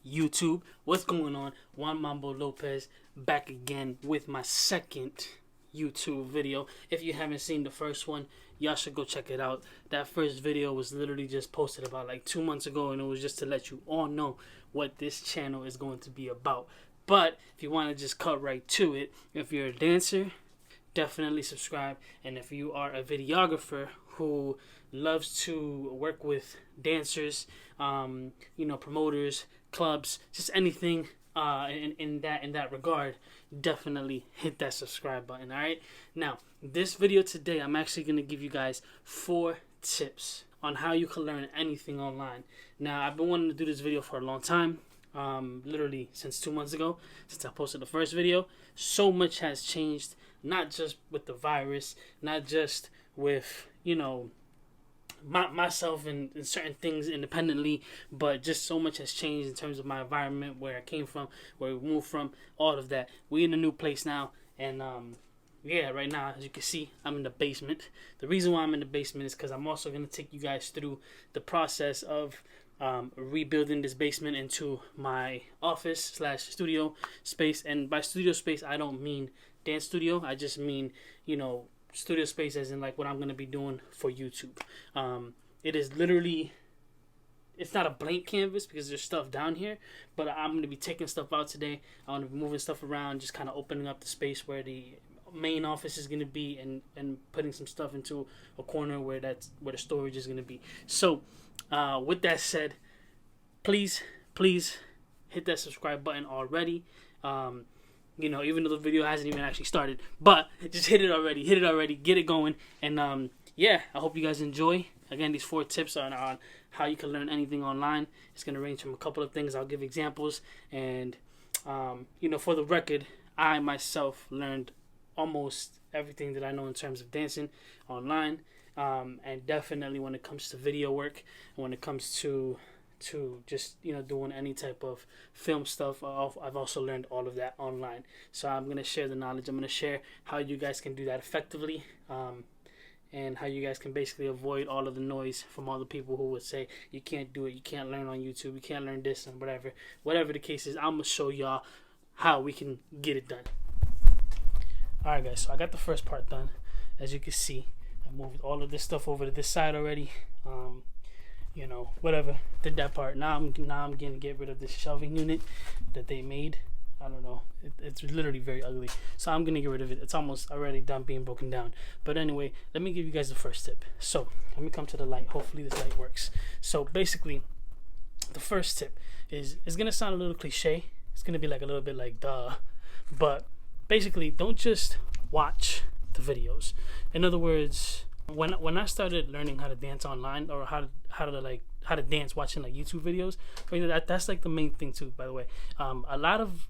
YouTube. What's going on? Juan Mambo Lopez back again with my second YouTube video. If you haven't seen the first one, y'all should go check it out. That first video was literally just posted about like 2 months ago, and it was just to let you all know what this channel is going to be about. But if you want to just cut right to it, if you're a dancer, definitely subscribe. And if you are a videographer who loves to work with dancers, promoters, clubs, just anything in that regard, definitely hit that subscribe button. All right, now this video today, I'm actually going to give you guys 4 tips on how you can learn anything online. Now, I've been wanting to do this video for a long time, literally since 2 months ago, since I posted the first video. So much has changed, not just with the virus, not just with myself and certain things independently, but just so much has changed in terms of my environment, where I came from, where we moved from, all of that. We in a new place now, and right now, as you can see, I'm in the basement. The reason why I'm in the basement is because I'm also going to take you guys through the process of rebuilding this basement into my office / studio space. And by studio space, I don't mean dance studio. I just mean, studio space as in like what I'm going to be doing for YouTube. It is literally, it's not a blank canvas because there's stuff down here, but I'm going to be taking stuff out today. I'm going to be moving stuff around, just kind of opening up the space where the main office is going to be, and putting some stuff into a corner where the storage is going to be. So with that said, please hit that subscribe button already. Even though the video hasn't even actually started, but just hit it already, get it going. And I hope you guys enjoy. Again, these 4 tips are on how you can learn anything online. It's going to range from a couple of things. I'll give examples. And for the record, I myself learned almost everything that I know in terms of dancing online, and definitely when it comes to video work, and when it comes to just doing any type of film stuff, I've also learned all of that online. So I'm going to share the knowledge. I'm going to share how you guys can do that effectively, and how you guys can basically avoid all of the noise from all the people who would say you can't do it, you can't learn on YouTube, you can't learn this, and whatever the case is. I'm going to show y'all how we can get it done. Alright guys, so I got the first part done. As you can see, I moved all of this stuff over to this side already. Did that part. Now I'm gonna get rid of this shelving unit that they made. I don't know, it's literally very ugly, so I'm gonna get rid of it. It's almost already done being broken down. But anyway, let me give you guys the first tip. So let me come to the light. Hopefully this light works. So basically, the first tip is, it's gonna sound a little cliche. It's gonna be like a little bit like duh, but basically, don't just watch the videos. In other words, when I started learning how to dance online, or how to dance watching like YouTube videos, that's like the main thing too, by the way. A lot of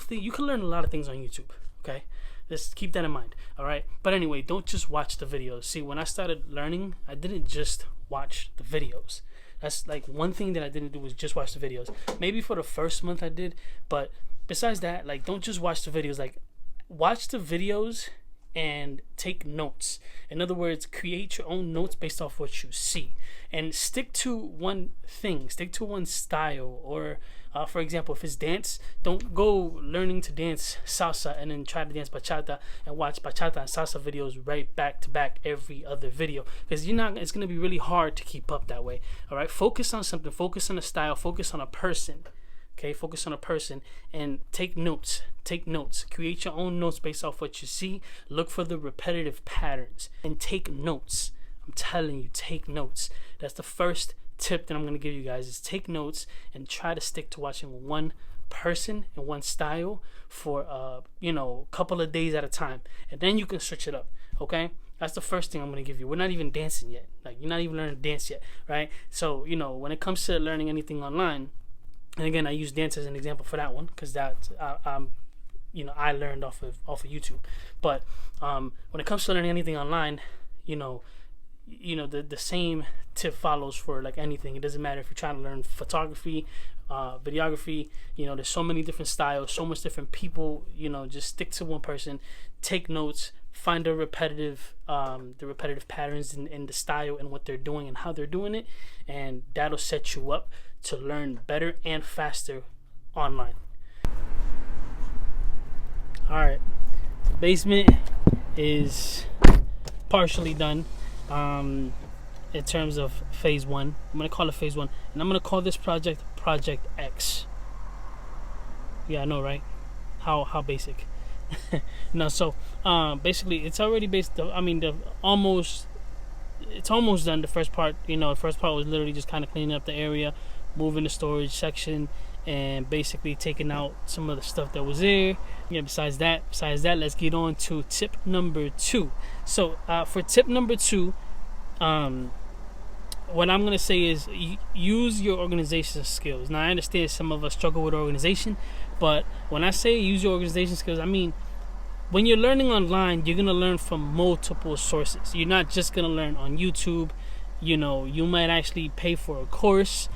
things you can learn, a lot of things on YouTube. Okay, just keep that in mind. All right, but anyway, don't just watch the videos. See, when I started learning, I didn't just watch the videos. That's like one thing that I didn't do, was just watch the videos. Maybe for the first month I did, but besides that, like, don't just watch the videos. Like, watch the videos and take notes. In other words, create your own notes based off what you see, and stick to one thing, stick to one style. Or for example, if it's dance, don't go learning to dance salsa and then try to dance bachata and watch bachata and salsa videos right back to back every other video, because it's going to be really hard to keep up that way. All right, focus on something, focus on a style, focus on a person. Okay, focus on a person and take notes. Create your own notes based off what you see. Look for the repetitive patterns and take notes. I'm telling you, take notes. That's the first tip that I'm going to give you guys, is take notes and try to stick to watching one person and one style for a couple of days at a time, and then you can switch it up. Okay, that's the first thing I'm going to give you. We're not even dancing yet. Like, you're not even learning to dance yet, right? So when it comes to learning anything online, and again, I use dance as an example for that one, because that I learned off of YouTube. But when it comes to learning anything online, the same tip follows for like anything. It doesn't matter if you're trying to learn photography, videography. There's so many different styles, so much different people. Just stick to one person, take notes, find the repetitive patterns in the style and what they're doing and how they're doing it, and that'll set you up to learn better and faster online. All right, the basement is partially done in terms of phase 1. I'm gonna call it phase 1, and I'm gonna call this project Project X. Yeah, I know, right? How basic. No, so basically it's already based. I mean, it's almost done. The first part, the first part was literally just kind of cleaning up the area, moving the storage section, and basically taking out some of the stuff that was there. Yeah. Besides that, let's get on to tip number 2. So for tip number 2, what I'm gonna say is use your organization skills. Now I understand some of us struggle with organization, but when I say use your organization skills, I mean when you're learning online, you're gonna learn from multiple sources. You're not just gonna learn on YouTube. You might actually pay for a course,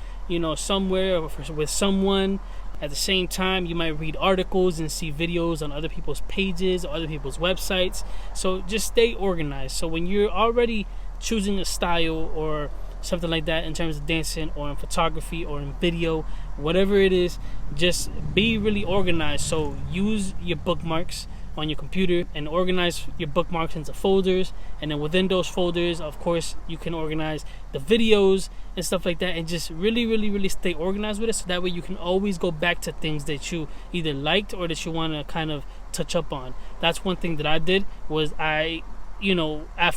somewhere or with someone. At the same time, you might read articles and see videos on other people's pages or other people's websites. So just stay organized. So when you're already choosing a style or something like that in terms of dancing or in photography or in video, whatever it is, just be really organized. So use your bookmarks on your computer and organize your bookmarks into folders, and then within those folders, of course, you can organize the videos and stuff like that, and just really stay organized with it, so that way you can always go back to things that you either liked or that you want to kind of touch up on. That's one thing that I did. Was at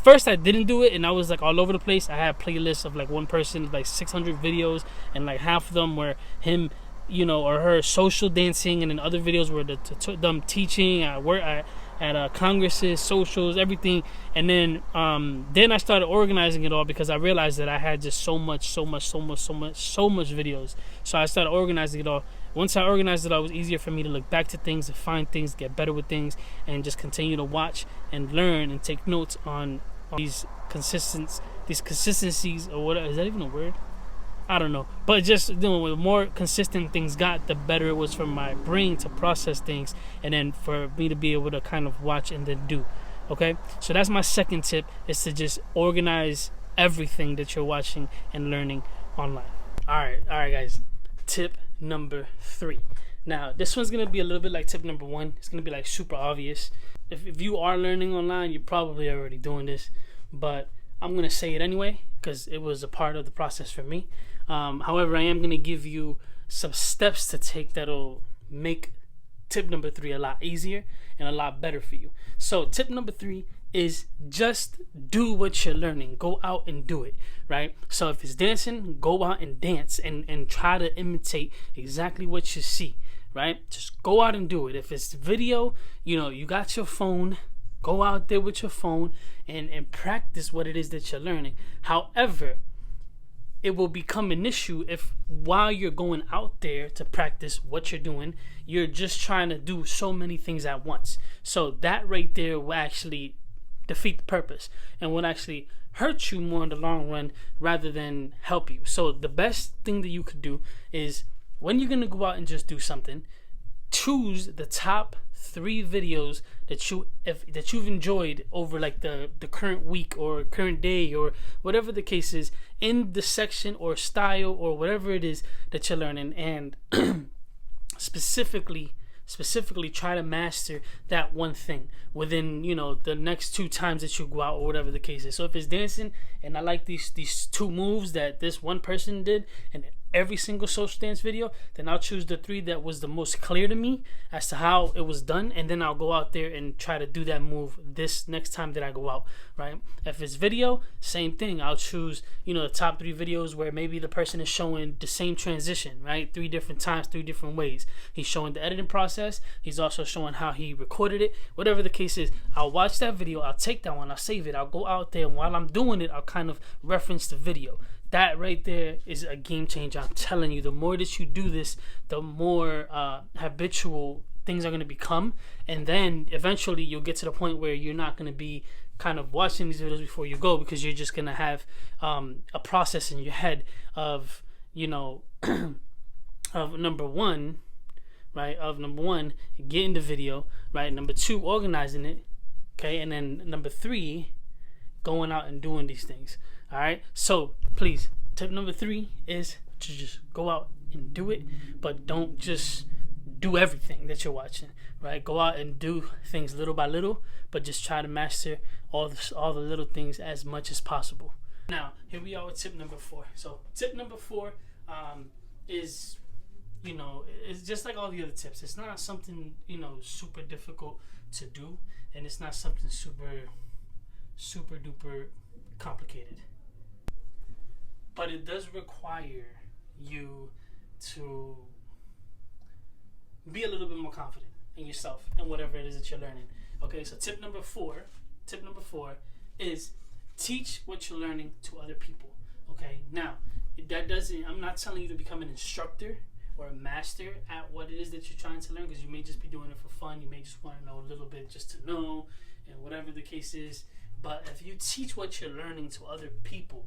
first I didn't do it, and I was like all over the place. I had playlists of like one person, like 600 videos, and like half of them were him or her social dancing, and then other videos were them teaching at work, at congresses, socials, everything. And then I started organizing it all, because I realized that I had just so much videos. So I started organizing it all. Once I organized it all, it was easier for me to look back to things, to find things, get better with things, and just continue to watch and learn and take notes on these consistencies, or what is that even a word? I don't know, but just the more consistent things got, the better it was for my brain to process things, and then for me to be able to kind of watch and then do. Okay, so that's my second tip, is to just organize everything that you're watching and learning online. All right, guys. Tip number 3. Now, this one's gonna be a little bit like tip number 1. It's gonna be like super obvious. If you are learning online, you're probably already doing this, but I'm gonna say it anyway because it was a part of the process for me. However, I am going to give you some steps to take that'll make tip number 3 a lot easier and a lot better for you. So tip number 3 is just do what you're learning. Go out and do it, right? So if it's dancing, go out and dance and try to imitate exactly what you see, right? Just go out and do it. If it's video, you got your phone, go out there with your phone and practice what it is that you're learning. However, it will become an issue if while you're going out there to practice what you're doing, you're just trying to do so many things at once. So that right there will actually defeat the purpose and will actually hurt you more in the long run rather than help you. So the best thing that you could do is, when you're going to go out and just do something, choose the top 3 videos that you've enjoyed over like the current week or current day or whatever the case is, in the section or style or whatever it is that you're learning, and specifically try to master that one thing within the next 2 times that you go out or whatever the case is. So if it's dancing and I like these 2 moves that this one person did and every single social dance video, then I'll choose the 3 that was the most clear to me as to how it was done, and then I'll go out there and try to do that move this next time that I go out, right? If it's video, same thing. I'll choose the top 3 videos where maybe the person is showing the same transition, right? 3 different times, 3 different ways. He's showing the editing process, he's also showing how he recorded it. Whatever the case is, I'll watch that video, I'll take that one, I'll save it, I'll go out there, and while I'm doing it, I'll kind of reference the video. That right there is a game changer. I'm telling you, the more that you do this, the more habitual things are going to become, and then eventually you'll get to the point where you're not going to be kind of watching these videos before you go, because you're just going to have a process in your head of of number one, getting the video right, number 2, organizing it, okay, and then number 3, going out and doing these things. All right, so please, tip number 3 is to just go out and do it, but don't just do everything that you're watching, right? Go out and do things little by little, but just try to master all the little things as much as possible. Now, here we are with tip number 4. So tip number 4 is, it's just like all the other tips. It's not something, super difficult to do, and it's not something super duper complicated. But it does require you to be a little bit more confident in yourself and whatever it is that you're learning. Okay, so tip number 4 is teach what you're learning to other people. Okay, now I'm not telling you to become an instructor or a master at what it is that you're trying to learn, because you may just be doing it for fun. You may just want to know a little bit just to know, and whatever the case is. But if you teach what you're learning to other people,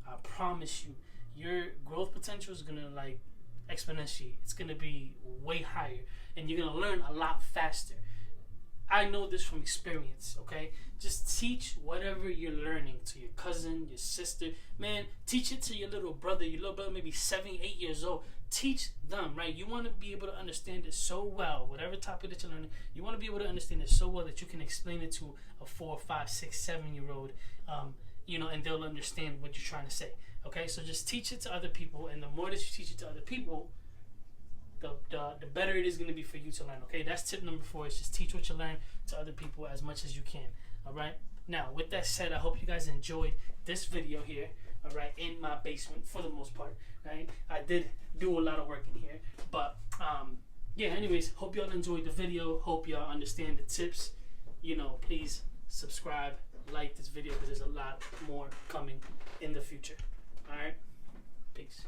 I promise you, your growth potential is gonna exponentiate. It's gonna be way higher, and you're gonna learn a lot faster. I know this from experience, okay? Just teach whatever you're learning to your cousin, your sister. Man, teach it to your little brother. Your little brother may be 7, 8 years old. Teach them, right? You want to be able to understand it so well, whatever topic that you're learning, you want to be able to understand it so well that you can explain it to a 4, 5, 6, 7-year-old, and they'll understand what you're trying to say, okay? So just teach it to other people, and the more that you teach it to other people, the better it is going to be for you to learn, okay? That's tip number 4, is just teach what you learn to other people as much as you can, all right? Now, with that said, I hope you guys enjoyed this video here, all right, in my basement for the most part, right? I did do a lot of work in here, but, yeah, anyways, hope y'all enjoyed the video. Hope y'all understand the tips. Please subscribe, like this video, because there's a lot more coming in the future, all right? Peace.